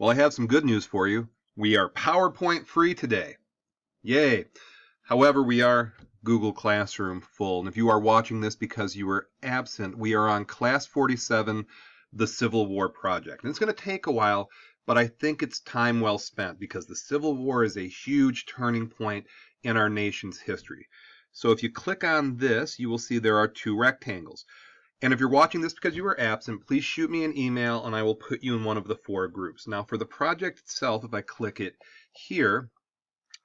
Well, I have some good news for you. We are PowerPoint free today. Yay! However, we are Google Classroom full. And if you are watching this because you were absent, we are on Class 47, the Civil War Project. And it's going to take a while, but I think it's time well spent because the Civil War is a huge turning point in our nation's history. So if you click on this, you will see there are two rectangles. And if you're watching this because you were absent, please shoot me an email and I will put you in one of the four groups. Now for the project itself, if I click it here,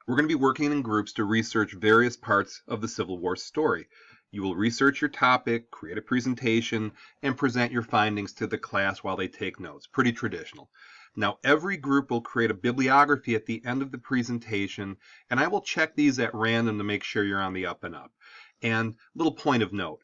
we're going to be working in groups to research various parts of the Civil War story. You will research your topic, create a presentation, and present your findings to the class while they take notes. Pretty traditional. Now every group will create a bibliography at the end of the presentation, and I will check these at random to make sure you're on the up and up. And little point of note,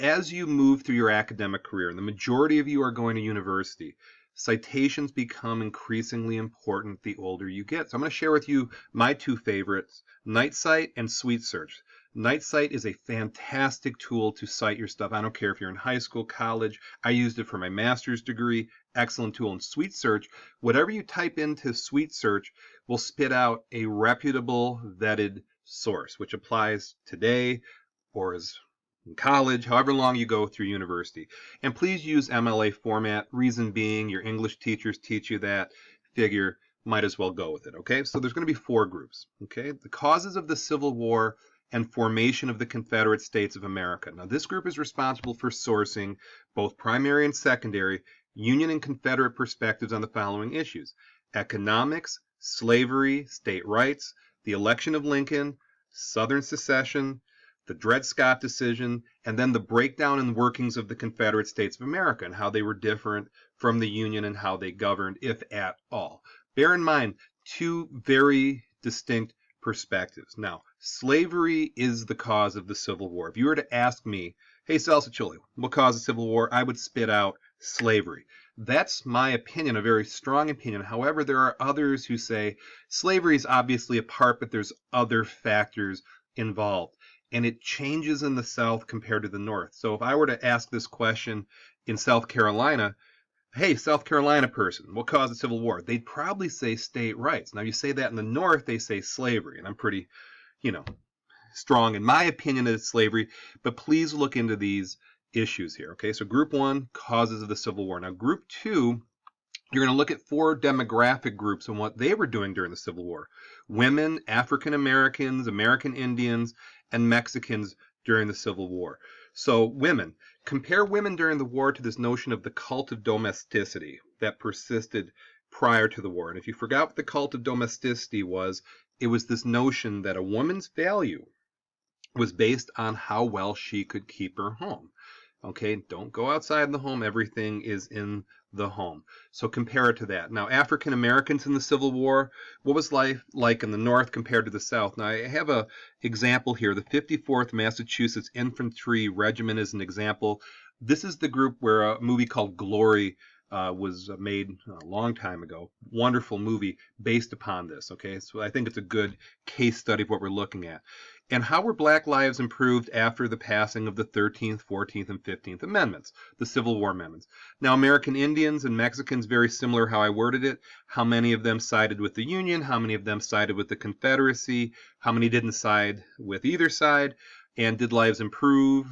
as you move through your academic career, and the majority of you are going to university, citations become increasingly important the older you get. So I'm going to share with you my two favorites, NightCite and SweetSearch. NightCite is a fantastic tool to cite your stuff. I don't care if you're in high school, college. I used it for my master's degree. Excellent tool. And SweetSearch, whatever you type into SweetSearch will spit out a reputable, vetted source, which applies today or is in college, however long you go through university. And please use MLA format. Reason being, your English teachers teach you that. Figure, might as well go with it, okay? So there's going to be four groups, okay? The causes of the Civil War and formation of the Confederate States of America. Now, this group is responsible for sourcing both primary and secondary Union and Confederate perspectives on the following issues: economics, slavery, state rights, the election of Lincoln, Southern secession, the Dred Scott decision, and then the breakdown and workings of the Confederate States of America and how they were different from the Union and how they governed, if at all. Bear in mind, two very distinct perspectives. Now, slavery is the cause of the Civil War. If you were to ask me, hey, Salsachuli, what caused the Civil War? I would spit out slavery. That's my opinion, a very strong opinion. However, there are others who say slavery is obviously a part, but there's other factors involved. And it changes in the South compared to the North. So if I were to ask this question in South Carolina, hey, South Carolina person, what caused the Civil War? They'd probably say state rights. Now you say that in the North, they say slavery. And I'm pretty, strong in my opinion that it's slavery. But please look into these issues here, okay? So group one, causes of the Civil War. Now group two, you're going to look at four demographic groups and what they were doing during the Civil War. Women, African Americans, American Indians, and Mexicans during the Civil War. So women, compare women during the war to this notion of the cult of domesticity that persisted prior to the war. And if you forgot what the cult of domesticity was, it was this notion that a woman's value was based on how well she could keep her home. Okay, don't go outside the home. Everything is in the home. So compare it to that. Now, African Americans in the Civil War, what was life like in the North compared to the South? Now, I have an example here. The 54th Massachusetts Infantry Regiment is an example. This is the group where a movie called Glory was made a long time ago. Wonderful movie based upon this, okay? So I think it's a good case study of what we're looking at. And how were Black lives improved after the passing of the 13th, 14th, and 15th Amendments, the Civil War Amendments? Now, American Indians and Mexicans, very similar how I worded it. How many of them sided with the Union? How many of them sided with the Confederacy? How many didn't side with either side? And did lives improve?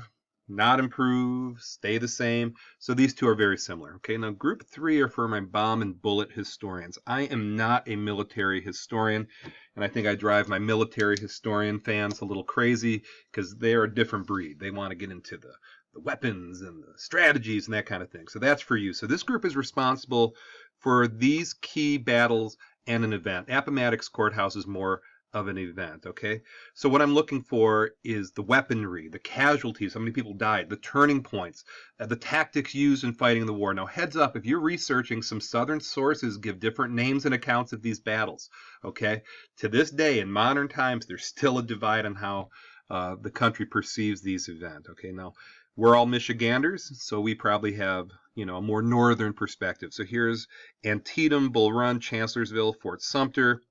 Not improve, stay the same? So these two are very similar. Okay, now group three are for my bomb and bullet historians. I am not a military historian, and I think I drive my military historian fans a little crazy because they're a different breed. They want to get into the weapons and the strategies and that kind of thing. So that's for you. So this group is responsible for these key battles and an event. Appomattox Courthouse is more of an event, okay? So what I'm looking for is the weaponry, the casualties, how many people died, the turning points, the tactics used in fighting the war. Now, heads up, if you're researching, some Southern sources give different names and accounts of these battles, okay? To this day, in modern times, there's still a divide on how the country perceives these events, okay? Now, we're all Michiganders, so we probably have, a more northern perspective. So here's Antietam, Bull Run, Chancellorsville, Fort Sumter,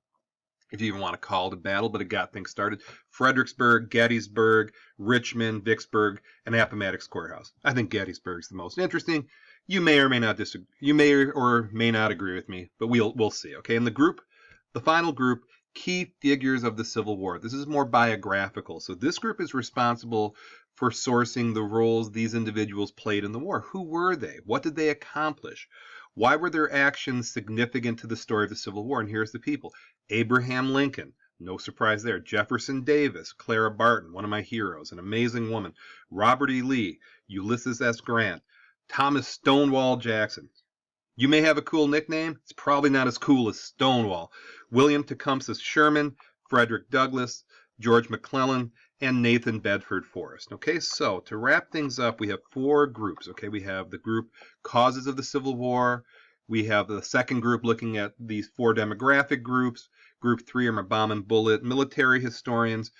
if you even want to call it a battle, but it got things started. Fredericksburg, Gettysburg, Richmond, Vicksburg, and Appomattox Courthouse. I think Gettysburg's the most interesting. You may or may not disagree. You may or may not agree with me, but we'll see. Okay, in the final group, key figures of the Civil War. This is more biographical. So this group is responsible for sourcing the roles these individuals played in the war. Who were they? What did they accomplish? Why were their actions significant to the story of the Civil War? And here's the people. Abraham Lincoln, no surprise there. Jefferson Davis, Clara Barton, one of my heroes, an amazing woman. Robert E. Lee, Ulysses S. Grant, Thomas Stonewall Jackson. You may have a cool nickname. It's probably not as cool as Stonewall. William Tecumseh Sherman, Frederick Douglass, George McClellan, and Nathan Bedford Forrest. Okay, so to wrap things up, we have 4 groups. Okay, we have the group Causes of the Civil War. We have the second group looking at these 4 demographic groups. Group 3 are my bomb and bullet military historians.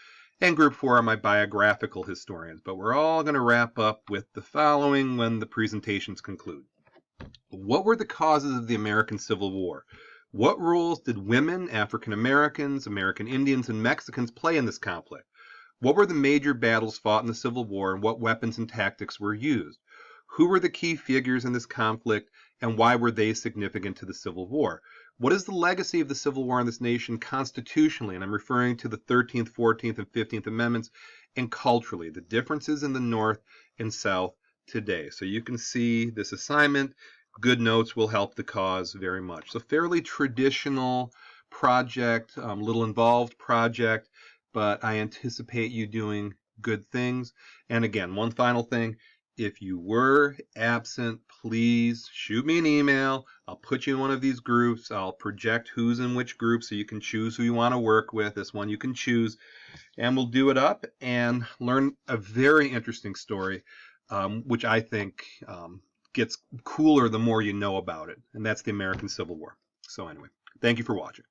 And group 4 are my biographical historians. But we're all going to wrap up with the following when the presentations conclude. What were the causes of the American Civil War? What roles did women, African Americans, American Indians, and Mexicans play in this conflict? What were the major battles fought in the Civil War, and what weapons and tactics were used? Who were the key figures in this conflict, and why were they significant to the Civil War? What is the legacy of the Civil War in this nation constitutionally? And I'm referring to the 13th, 14th, and 15th Amendments, and culturally, the differences in the North and South today. So you can see this assignment. Good notes will help the cause very much. So fairly traditional project, little involved project, but I anticipate you doing good things. And again, one final thing. If you were absent, please shoot me an email. I'll put you in one of these groups. I'll project who's in which group so you can choose who you want to work with. This one you can choose. And we'll do it up and learn a very interesting story, which I think gets cooler the more you know about it. And that's the American Civil War. So anyway, thank you for watching.